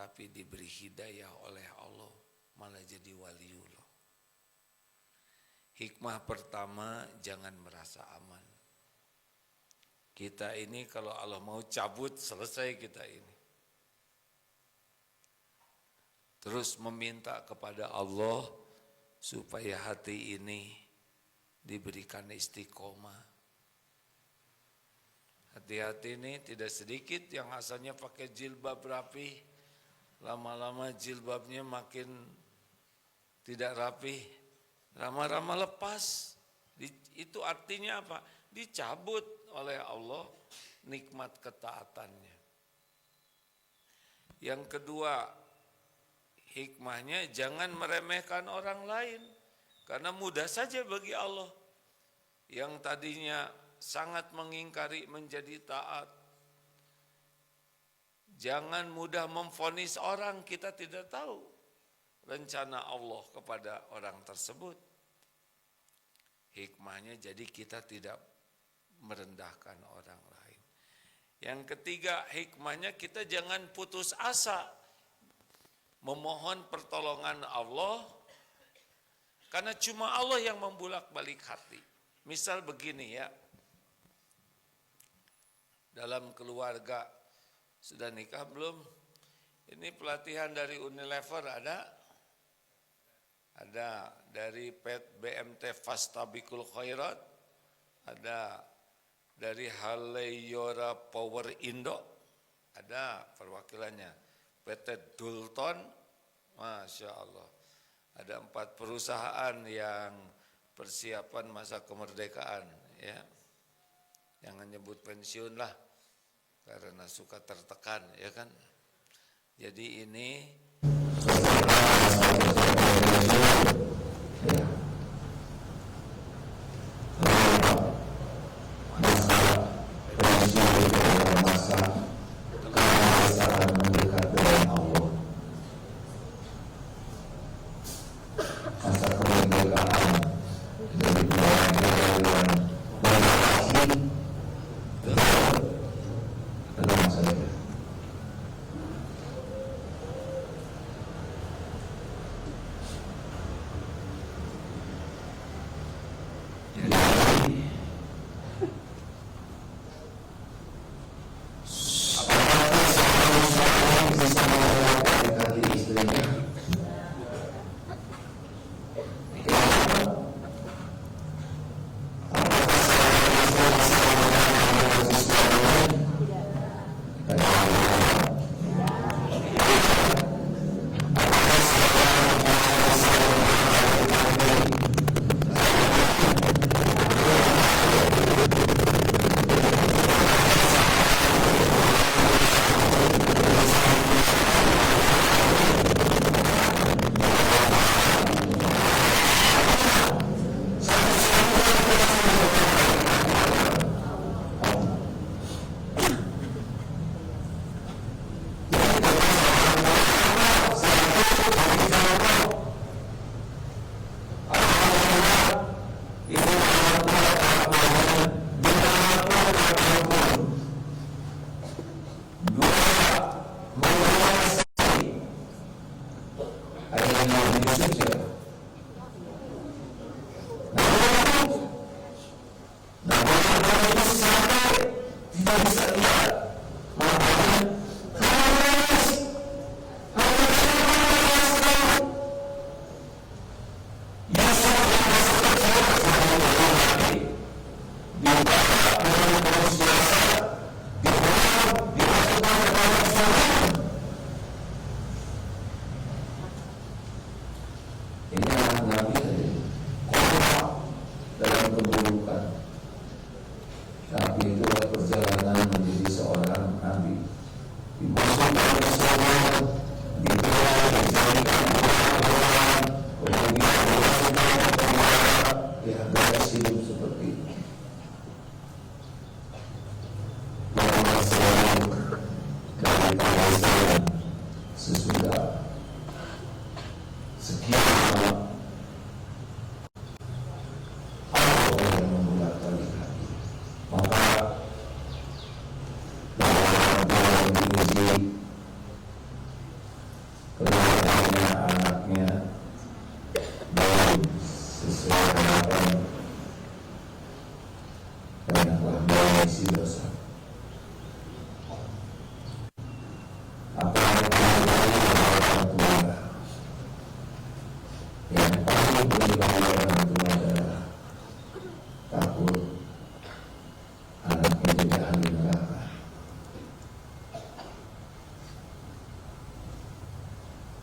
tapi diberi hidayah oleh Allah malah jadi waliullah. Hikmah pertama, jangan merasa aman. Kita ini kalau Allah mau cabut, selesai kita ini. Terus meminta kepada Allah supaya hati ini diberikan istiqomah. Hati-hati ini tidak sedikit yang asalnya pakai jilbab rapi, lama-lama jilbabnya makin tidak rapi, lama-lama lepas. Itu artinya apa? Dicabut oleh Allah nikmat ketaatannya. Yang kedua, hikmahnya jangan meremehkan orang lain, karena mudah saja bagi Allah yang tadinya sangat mengingkari menjadi taat. Jangan mudah memvonis orang, kita tidak tahu rencana Allah kepada orang tersebut. Hikmahnya jadi kita tidak merendahkan orang lain. Yang ketiga, hikmahnya kita jangan putus asa memohon pertolongan Allah, karena cuma Allah yang membulak-balik hati. Misal begini ya, dalam keluarga, sudah nikah belum? Ini pelatihan dari Unilever ada? Ada. Dari BMT Fastabikul Khairat, ada. Dari Halayora Power Indo, ada perwakilannya. PT Dulton, Masya Allah. Ada 4 perusahaan yang persiapan masa kemerdekaan, ya. Jangan nyebut pensiun lah, karena suka tertekan, ya kan. Jadi ini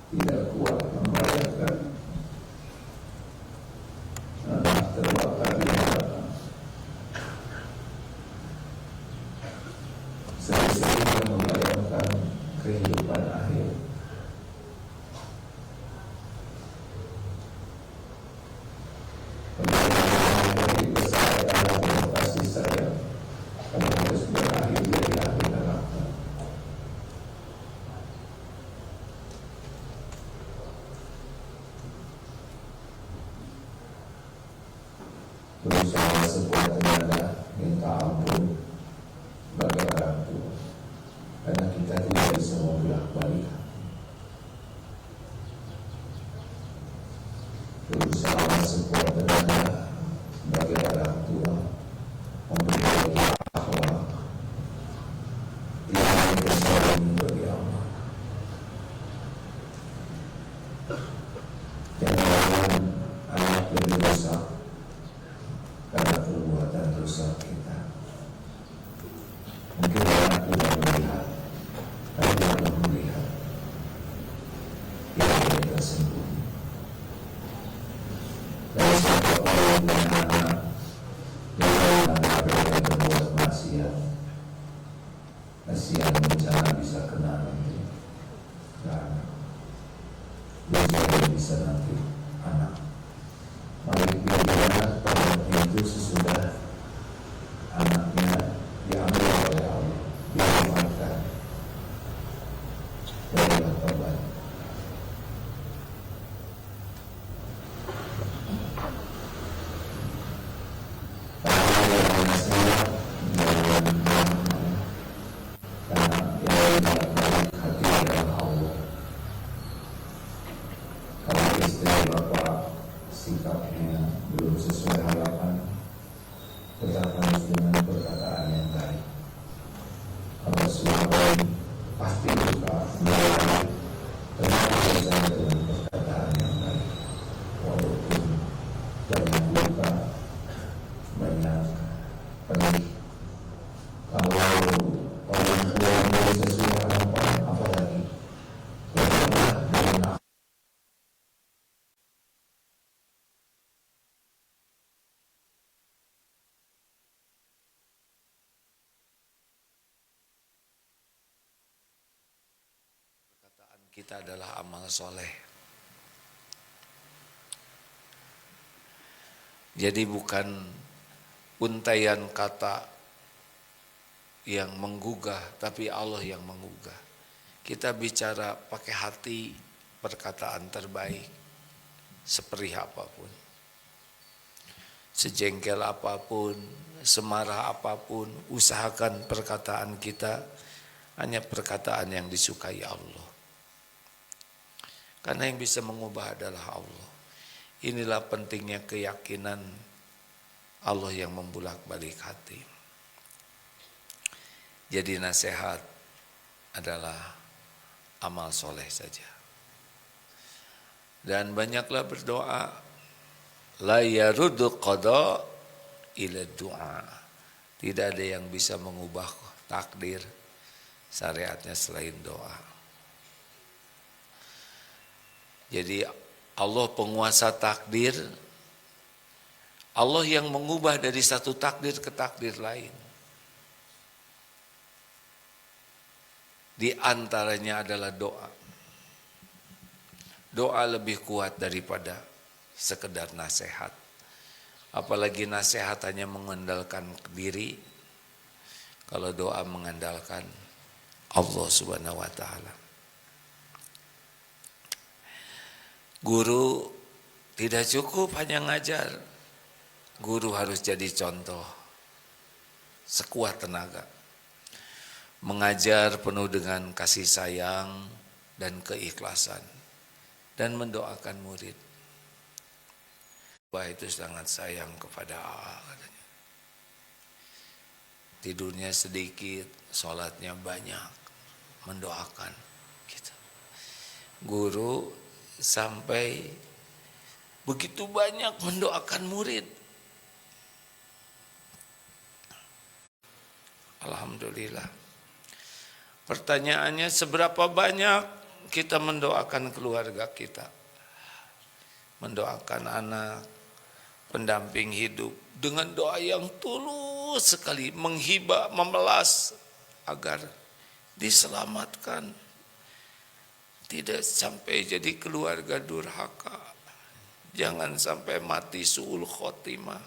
tidak kuat membayangkan anak terbakar di hadapan. Saya sering membayangkan kehidupan akhir. Hidup saya adalah kasih sayang, kamu harus berakhir dari api neraka. Berusaha sekuat tenaga minta ampun bagi orang tua, karena kita tidak bisa membolak-balik. Berusaha sekuat tenaga bagi orang tua memperbaiki akhlak, tidak bersaing bagi Allah. Jangan anak lebih rusak karena perbuatan dosa kita. Mungkin anak tidak melihat, tapi Allah melihat yang dia tersembunyi. Dari satu orang dan anak yang mereka berbuat maksiat, kasihan bencana bisa kena nanti dan juga bisa nanti anak. Mari belajar pada itu sesudah anaknya diambil oleh Allah, diamankan, berilah tobat. Sikapnya belum sesuai harapan, tetap harus dengan perkataan yang baik. Kalau suami pasti luka melalui, tetap saja dengan perkataan yang baik. Walaupun banyak luka, banyak pedih. Kalau orang tua mau sesuai harapan, apalagi berdoa dengan kita adalah amal soleh. Jadi bukan untaian kata yang menggugah, tapi Allah yang menggugah. Kita bicara pakai hati, perkataan terbaik, seperih apapun, sejengkel apapun, semarah apapun, usahakan perkataan kita hanya perkataan yang disukai Allah. Karena yang bisa mengubah adalah Allah. Inilah pentingnya keyakinan Allah yang membulak-balik hati. Jadi nasihat adalah amal soleh saja. Dan banyaklah berdoa. La yaruddu qada ila du'a. Tidak ada yang bisa mengubah takdir syariatnya selain doa. Jadi Allah penguasa takdir, Allah yang mengubah dari satu takdir ke takdir lain. Di antaranya adalah doa. Doa lebih kuat daripada sekedar nasihat. Apalagi nasihat hanya mengandalkan diri. Kalau doa mengandalkan Allah Subhanahu wa taala. Guru tidak cukup hanya ngajar. Guru harus jadi contoh sekuat tenaga. Mengajar penuh dengan kasih sayang dan keikhlasan. Dan mendoakan murid. Wah, itu sangat sayang kepada Allah katanya. Tidurnya sedikit, sholatnya banyak, mendoakan gitu. Guru sampai begitu banyak mendoakan murid. Alhamdulillah. Pertanyaannya, seberapa banyak kita mendoakan keluarga kita, mendoakan anak, pendamping hidup dengan doa yang tulus sekali, menghibah, memelas agar diselamatkan, tidak sampai jadi keluarga durhaka, jangan sampai mati su'ul khotimah,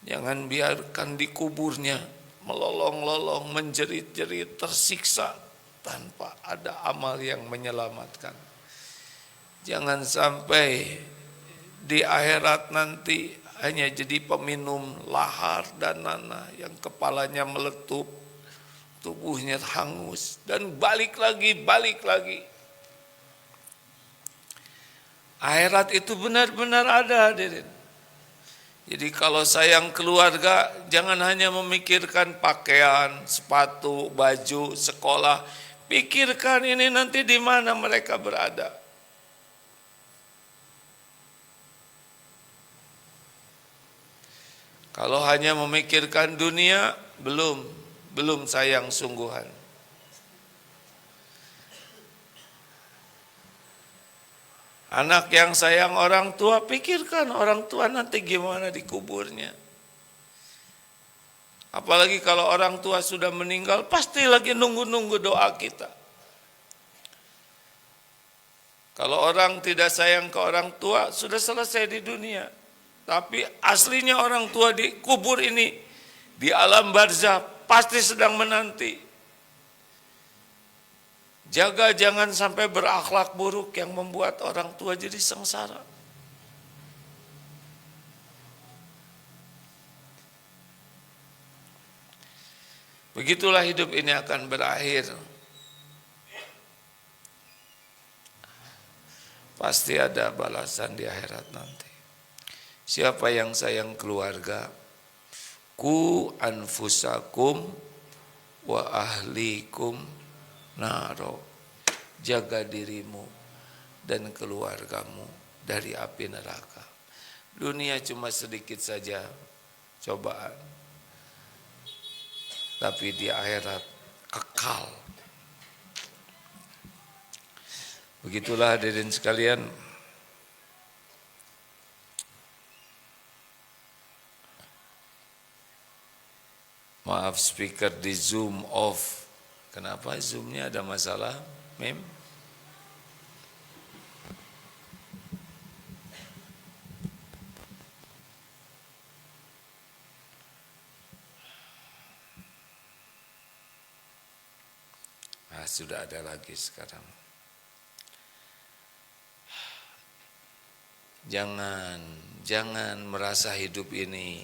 jangan biarkan di kuburnya melolong-lolong, menjerit-jerit, tersiksa tanpa ada amal yang menyelamatkan. Jangan sampai di akhirat nanti hanya jadi peminum lahar dan nanah yang kepalanya meletup, tubuhnya hangus, dan balik lagi. Akhirat itu benar-benar ada, hadirin. Jadi kalau sayang keluarga, jangan hanya memikirkan pakaian, sepatu, baju, sekolah. Pikirkan ini nanti di mana mereka berada. Kalau hanya memikirkan dunia, belum sayang sungguhan. Anak yang sayang orang tua, pikirkan orang tua nanti gimana di kuburnya. Apalagi kalau orang tua sudah meninggal, pasti lagi nunggu-nunggu doa kita. Kalau orang tidak sayang ke orang tua, sudah selesai di dunia. Tapi aslinya orang tua di kubur ini, di alam barzah, pasti sedang menanti. Jaga jangan sampai berakhlak buruk yang membuat orang tua jadi sengsara. Begitulah hidup ini akan berakhir. Pasti ada balasan di akhirat nanti. Siapa yang sayang keluarga, ku anfusakum wa ahlikum naro, jaga dirimu dan keluargamu dari api neraka. Dunia cuma sedikit saja cobaan, tapi di akhirat kekal. Begitulah hadirin sekalian. Maaf, speaker di Zoom off. Kenapa Zoom-nya ada masalah, Mem? Nah, sudah ada lagi sekarang. Jangan merasa hidup ini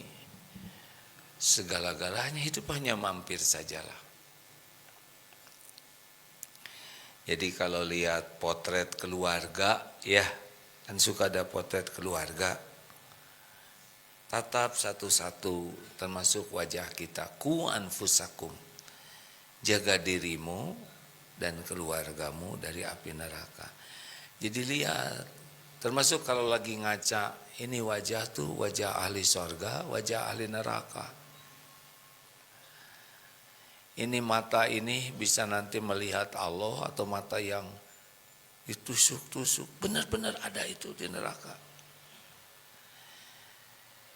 segala-galanya, hidup hanya mampir sajalah. Jadi kalau lihat potret keluarga, ya kan suka ada potret keluarga, tatap satu-satu termasuk wajah kita. Ku anfusakum, jaga dirimu dan keluargamu dari api neraka. Jadi lihat, termasuk kalau lagi ngaca, ini wajah tuh wajah ahli sorga, wajah ahli neraka. Ini mata ini bisa nanti melihat Allah atau mata yang ditusuk-tusuk. Benar-benar ada itu di neraka.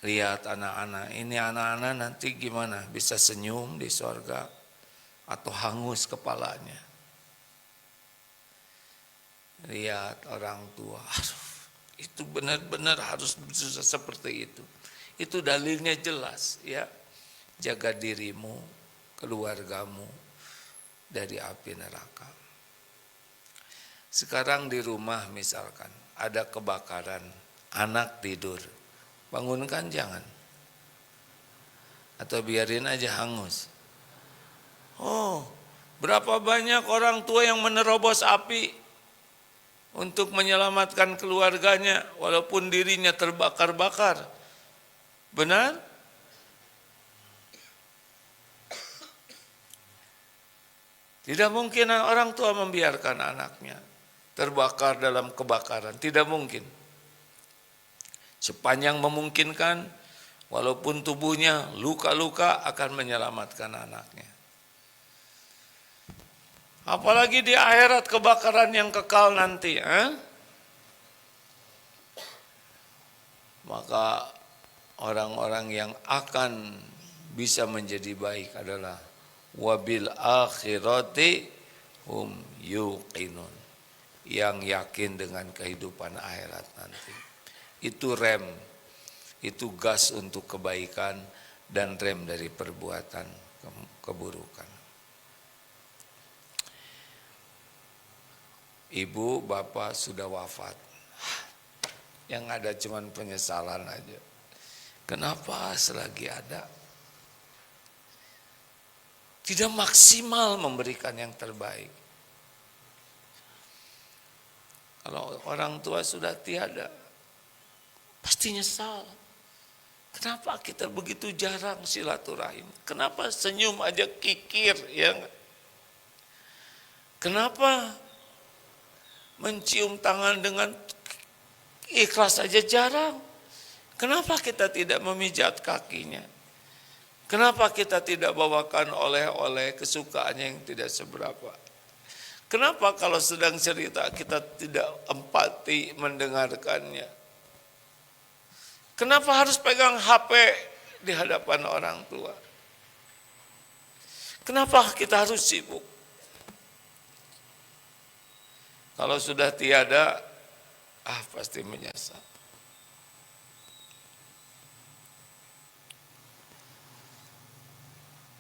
Lihat anak-anak, ini anak-anak nanti gimana? Bisa senyum di sorga atau hangus kepalanya. Lihat orang tua, itu benar-benar harus seperti itu. Itu dalilnya jelas, ya. Jaga dirimu, keluargamu dari api neraka. Sekarang di rumah misalkan ada kebakaran, anak tidur, bangunkan jangan, atau biarin aja hangus. Oh, berapa banyak orang tua yang menerobos api untuk menyelamatkan keluarganya walaupun dirinya terbakar-bakar. Benar? Tidak mungkin orang tua membiarkan anaknya terbakar dalam kebakaran. Tidak mungkin. Sepanjang memungkinkan, walaupun tubuhnya luka-luka akan menyelamatkan anaknya. Apalagi di akhirat kebakaran yang kekal nanti. Maka orang-orang yang akan bisa menjadi baik adalah wabil akhirati hum yuqinun, yang yakin dengan kehidupan akhirat nanti. Itu rem, itu gas untuk kebaikan dan rem dari perbuatan keburukan. Ibu, bapak sudah wafat. Yang ada cuman penyesalan aja. Kenapa selagi ada? Tidak maksimal memberikan yang terbaik. Kalau orang tua sudah tiada, pasti nyesal. Kenapa kita begitu jarang silaturahim? Kenapa senyum aja kikir, ya? Kenapa mencium tangan dengan ikhlas saja jarang? Kenapa kita tidak memijat kakinya? Kenapa kita tidak bawakan oleh-oleh kesukaannya yang tidak seberapa? Kenapa kalau sedang cerita kita tidak empati mendengarkannya? Kenapa harus pegang HP di hadapan orang tua? Kenapa kita harus sibuk? Kalau sudah tiada, pasti menyesal.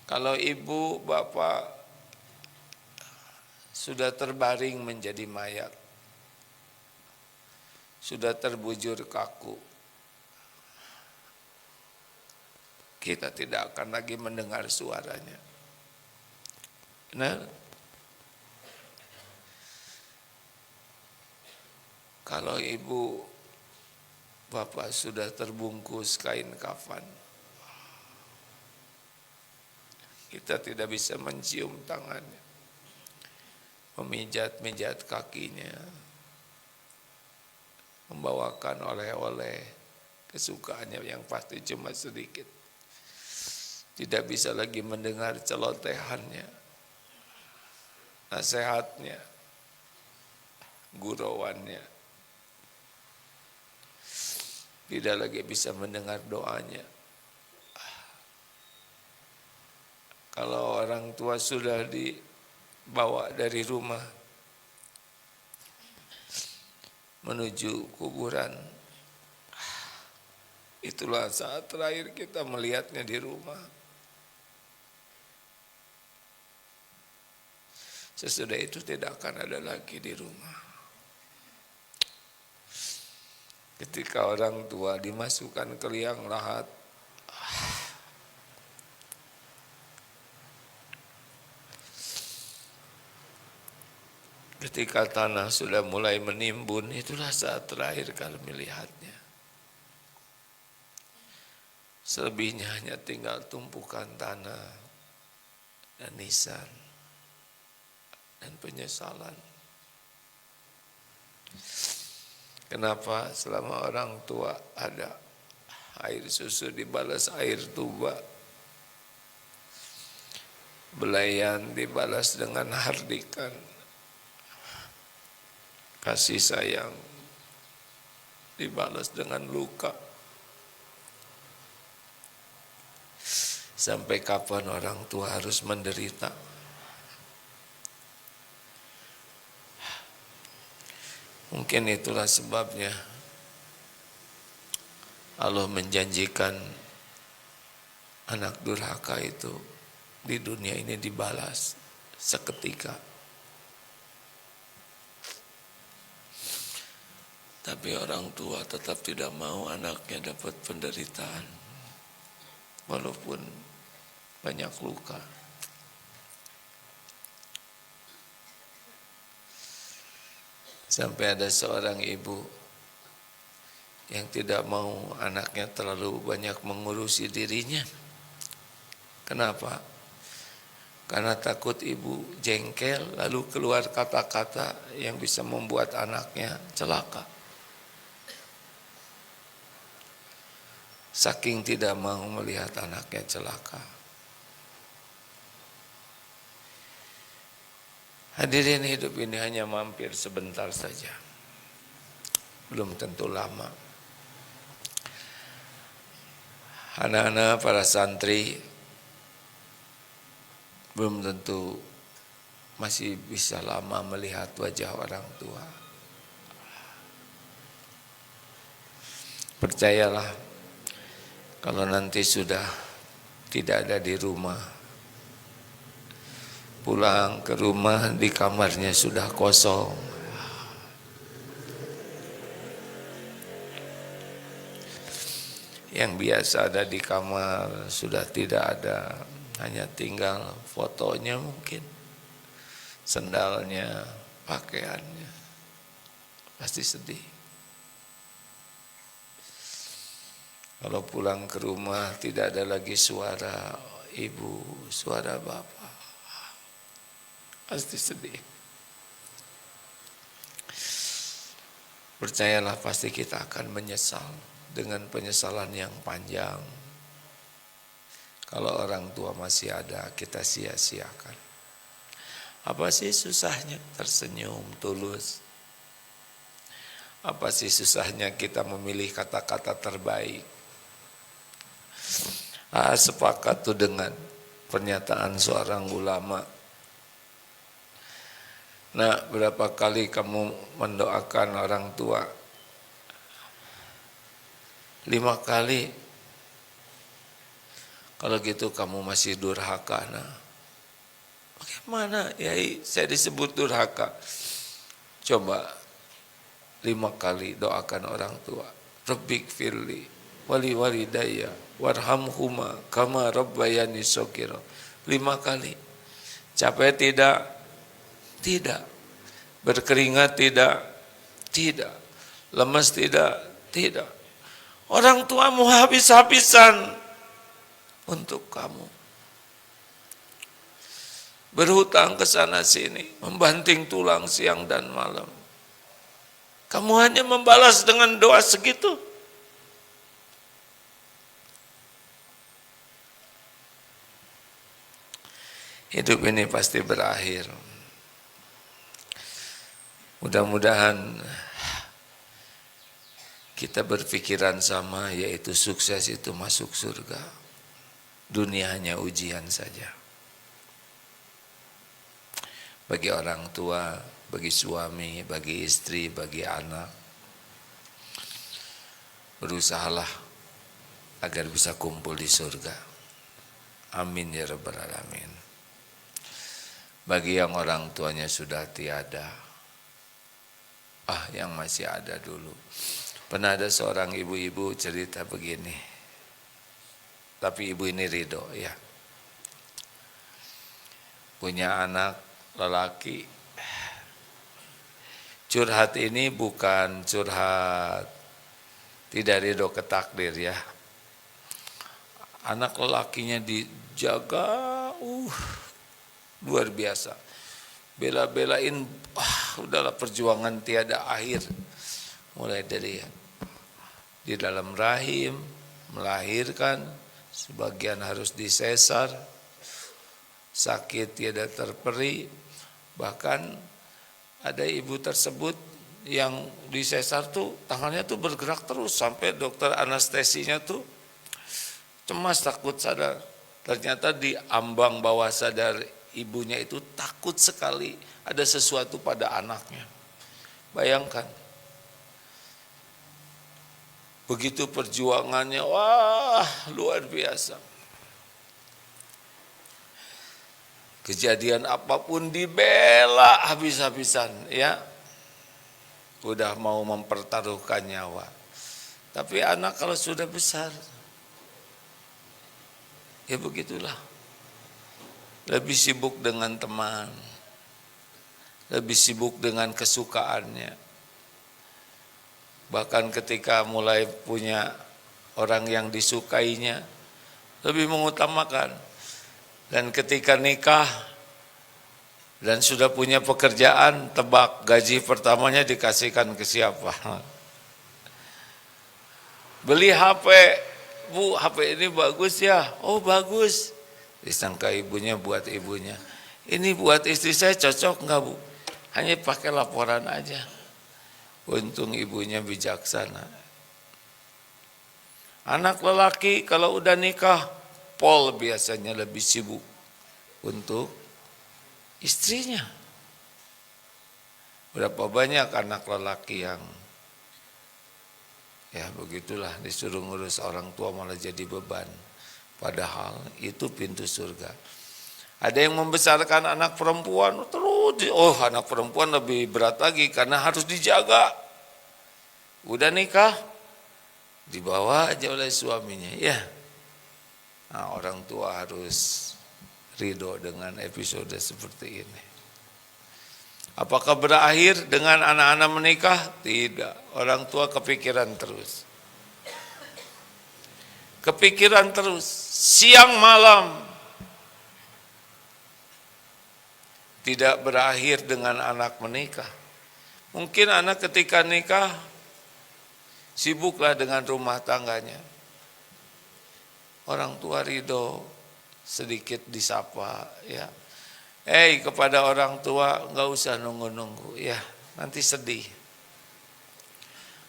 Kalau ibu, bapak sudah terbaring menjadi mayat, sudah terbujur kaku, kita tidak akan lagi mendengar suaranya. Benar? Kalau ibu, bapak sudah terbungkus kain kafan, kita tidak bisa mencium tangannya, memijat-mijat kakinya, membawakan oleh-oleh kesukaannya yang pasti cuma sedikit. Tidak bisa lagi mendengar celotehannya, nasihatnya, gurauannya. Tidak lagi bisa mendengar doanya. Kalau orang tua sudah dibawa dari rumah menuju kuburan, itulah saat terakhir kita melihatnya di rumah. Sesudah itu tidak akan ada lagi di rumah. Ketika orang tua dimasukkan ke liang lahat, ketika tanah sudah mulai menimbun, itulah saat terakhir kali melihatnya. Selebihnya hanya tinggal tumpukan tanah dan nisan dan penyesalan. Kenapa selama orang tua ada, air susu dibalas air tuba, belayan dibalas dengan hardikan, kasih sayang dibalas dengan luka. Sampai kapan orang tua harus menderita? Mungkin itulah sebabnya Allah menjanjikan anak durhaka itu di dunia ini dibalas seketika. Tapi orang tua tetap tidak mau anaknya dapat penderitaan, walaupun banyak luka. Sampai ada seorang ibu yang tidak mau anaknya terlalu banyak mengurusi dirinya. Kenapa? Karena takut ibu jengkel lalu keluar kata-kata yang bisa membuat anaknya celaka. Saking tidak mau melihat anaknya celaka. Hadirin, hidup ini hanya mampir sebentar saja, belum tentu lama. Anak-anak para santri belum tentu masih bisa lama melihat wajah orang tua. Percayalah, kalau nanti sudah tidak ada di rumah, pulang ke rumah di kamarnya sudah kosong. Yang biasa ada di kamar sudah tidak ada, hanya tinggal fotonya mungkin, sendalnya, pakaiannya. Pasti sedih. Kalau pulang ke rumah tidak ada lagi suara ibu, suara bapak, pasti sedih. Percayalah, pasti kita akan menyesal dengan penyesalan yang panjang. Kalau orang tua masih ada, kita sia-siakan. Apa sih susahnya tersenyum tulus? Apa sih susahnya kita memilih kata-kata terbaik? Sepakat tuh dengan pernyataan seorang ulama. Nah, berapa kali kamu mendoakan orang tua? 5 kali. Kalau gitu kamu masih durhaka. Nah, bagaimana Yai saya disebut durhaka? Coba 5 kali doakan orang tua. Rabbik firli wali walidayya warhamhuma kama rabbayani shaghira. 5 kali. Capek tidak? Tidak. Berkeringat tidak? Tidak. Lemas tidak? Tidak. Orang tuamu habis-habisan untuk kamu. Berhutang ke sana sini, membanting tulang siang dan malam. Kamu hanya membalas dengan doa segitu. Hidup ini pasti berakhir. Mudah-mudahan kita berpikiran sama, yaitu sukses itu masuk surga. Dunia hanya ujian saja. Bagi orang tua, bagi suami, bagi istri, bagi anak. Berusahalah agar bisa kumpul di surga. Amin ya rabbal alamin. Bagi yang orang tuanya sudah tiada, yang masih ada dulu. Pernah ada seorang ibu-ibu cerita begini, tapi ibu ini ridho ya. Punya anak lelaki. Curhat ini bukan curhat tidak ridho ke takdir ya. Anak lelakinya dijaga, luar biasa. Bela-belain, udahlah perjuangan tiada akhir. Mulai dari di dalam rahim, melahirkan, sebagian harus disesar, sakit tiada terperi. Bahkan ada ibu tersebut yang disesar tuh tangannya tuh bergerak terus sampai dokter anestesinya tuh cemas, takut sadar. Ternyata di ambang bawah sadar ibunya itu takut sekali ada sesuatu pada anaknya. Bayangkan. Begitu perjuangannya, luar biasa. Kejadian apapun dibela habis-habisan ya. Udah mau mempertaruhkan nyawa. Tapi anak kalau sudah besar, ya begitulah. Lebih sibuk dengan teman, lebih sibuk dengan kesukaannya. Bahkan ketika mulai punya orang yang disukainya, lebih mengutamakan. Dan ketika nikah dan sudah punya pekerjaan, tebak gaji pertamanya dikasihkan ke siapa? Beli HP, Bu, HP ini bagus ya. Oh bagus. Disangka ibunya buat ibunya. Ini buat istri saya cocok enggak Bu? Hanya pakai laporan aja. Untung ibunya bijaksana. Anak lelaki kalau udah nikah, Pol biasanya lebih sibuk untuk istrinya. Berapa banyak anak lelaki yang ya begitulah, disuruh ngurus orang tua malah jadi beban. Padahal itu pintu surga. Ada yang membesarkan anak perempuan, terus anak perempuan lebih berat lagi karena harus dijaga. Udah nikah, dibawa aja oleh suaminya. Ya, nah, orang tua harus ridho dengan episode seperti ini. Apakah berakhir dengan anak-anak menikah? Tidak. Orang tua kepikiran terus. Kepikiran terus, siang malam. Tidak berakhir dengan anak menikah. Mungkin anak ketika nikah sibuklah dengan rumah tangganya. Orang tua ridho, sedikit disapa, ya. Kepada orang tua nggak usah nunggu-nunggu, ya nanti sedih.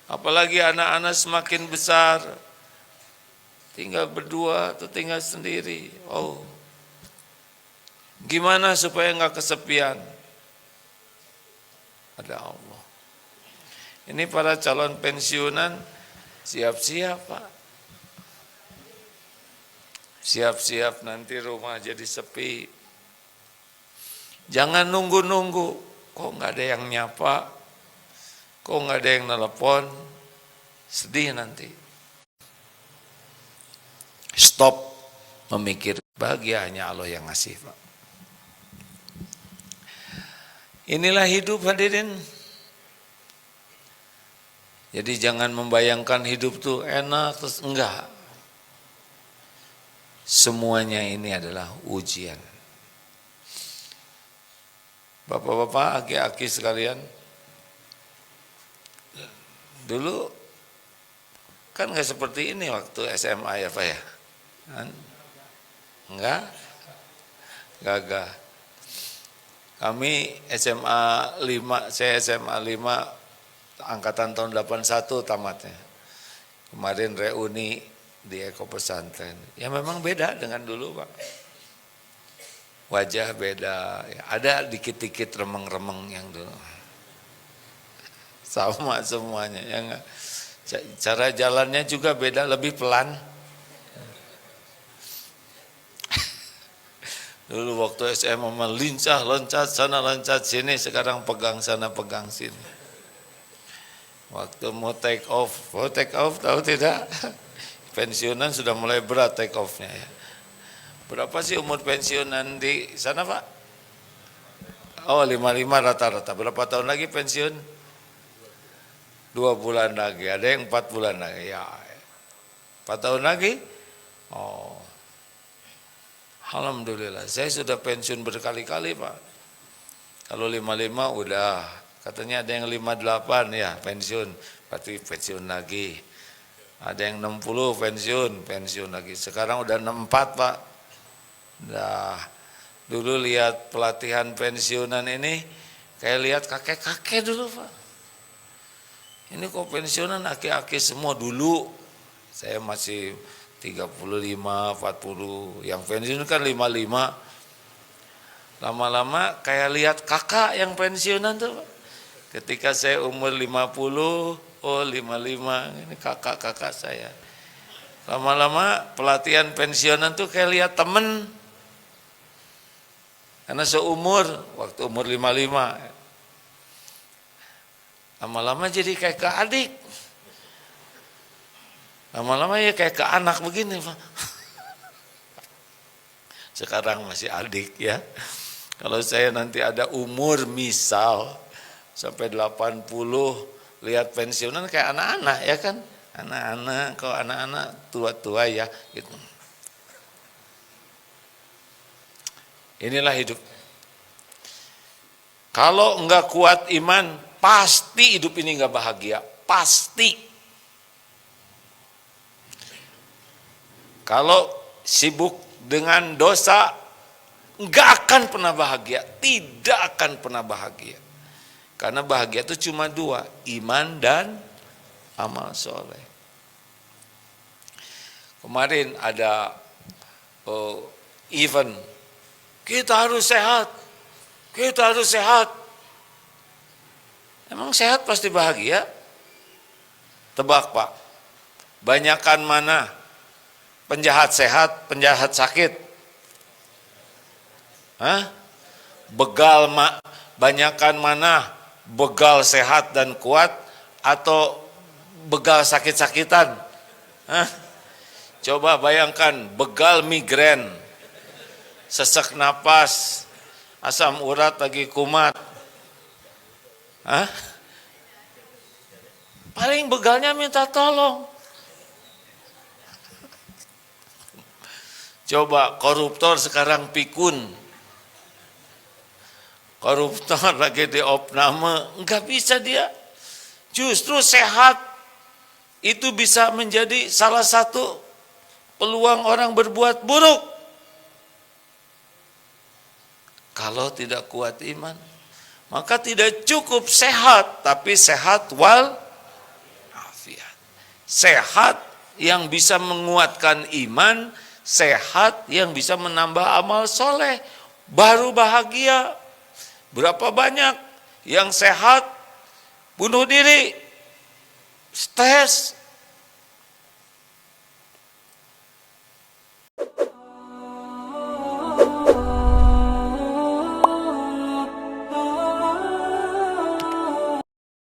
Apalagi anak-anak semakin besar, tinggal berdua atau tinggal sendiri. Gimana supaya nggak kesepian? Ada Allah. Ini para calon pensiunan siap-siap Pak. Siap-siap nanti rumah jadi sepi. Jangan nunggu-nunggu. Kok nggak ada yang nyapa? Kok nggak ada yang nelpon? Sedih nanti. Stop memikir, bahagia hanya Allah yang ngasih Pak. Inilah hidup hadirin. Jadi jangan membayangkan hidup tuh enak terus enggak. Semuanya ini adalah ujian. Bapak-bapak, aki-aki sekalian, dulu kan enggak seperti ini waktu SMA ya Pak ya? Enggak? Gagah. Kami SMA 5, saya SMA 5 angkatan tahun 81 tamatnya. Kemarin reuni di Eko Pesantren. Ya memang beda dengan dulu Pak. Wajah beda, ya, ada dikit-dikit remeng-remeng yang dulu. Sama semuanya. Ya enggak? Cara jalannya juga beda, lebih pelan. Dulu waktu SMA melincah, loncat sana, loncat sini, sekarang pegang sana, pegang sini. Waktu mau take off tahu tidak? Pensiunan sudah mulai berat take off-nya ya. Berapa sih umur pensiunan di sana Pak? 55 rata-rata. Berapa tahun lagi pensiun? 2 bulan lagi, ada yang 4 bulan lagi. Ya, 4 tahun lagi? Alhamdulillah, saya sudah pensiun berkali-kali Pak. Kalau 55 udah, katanya ada yang 58 ya pensiun, berarti pensiun lagi. Ada yang 60 pensiun lagi. Sekarang udah 64 Pak. Nah, dulu lihat pelatihan pensiunan ini, kayak lihat kakek-kakek dulu Pak. Ini kok pensiunan aki-aki semua dulu. Saya masih 35, 40, yang pensiun kan 55. Lama-lama kayak lihat kakak yang pensiunan tuh. Ketika saya umur 50, 55, ini kakak-kakak saya. Lama-lama pelatihan pensiunan tuh kayak lihat temen. Karena seumur, waktu umur 55. Lama-lama jadi kayak ke adik. Lama-lama ya kayak ke anak begini Pak. Sekarang masih adik ya. Kalau saya nanti ada umur misal sampai 80, lihat pensiunan kayak anak-anak ya kan. Anak-anak, kalau anak-anak tua-tua ya gitu. Inilah hidup. Kalau enggak kuat iman, pasti hidup ini enggak bahagia. Pasti. Kalau sibuk dengan dosa, Enggak akan pernah bahagia, tidak akan pernah bahagia. Karena bahagia itu cuma dua, iman dan amal soleh. Kemarin ada event, kita harus sehat, kita harus sehat. Emang sehat pasti bahagia? Tebak Pak, banyakan mana penjahat sehat, penjahat sakit? Hah? Begal banyakan mana begal sehat dan kuat atau begal sakit-sakitan? Hah? Coba bayangkan, begal migrain, sesak napas, asam urat lagi kumat. Hah? Paling begalnya minta tolong. Coba koruptor sekarang pikun. Koruptor lagi di opname, enggak bisa dia. Justru sehat itu bisa menjadi salah satu peluang orang berbuat buruk. Kalau tidak kuat iman, maka tidak cukup sehat, tapi sehat wal afiat. Sehat yang bisa menguatkan iman, sehat yang bisa menambah amal soleh, baru bahagia. Berapa banyak yang sehat bunuh diri, stres,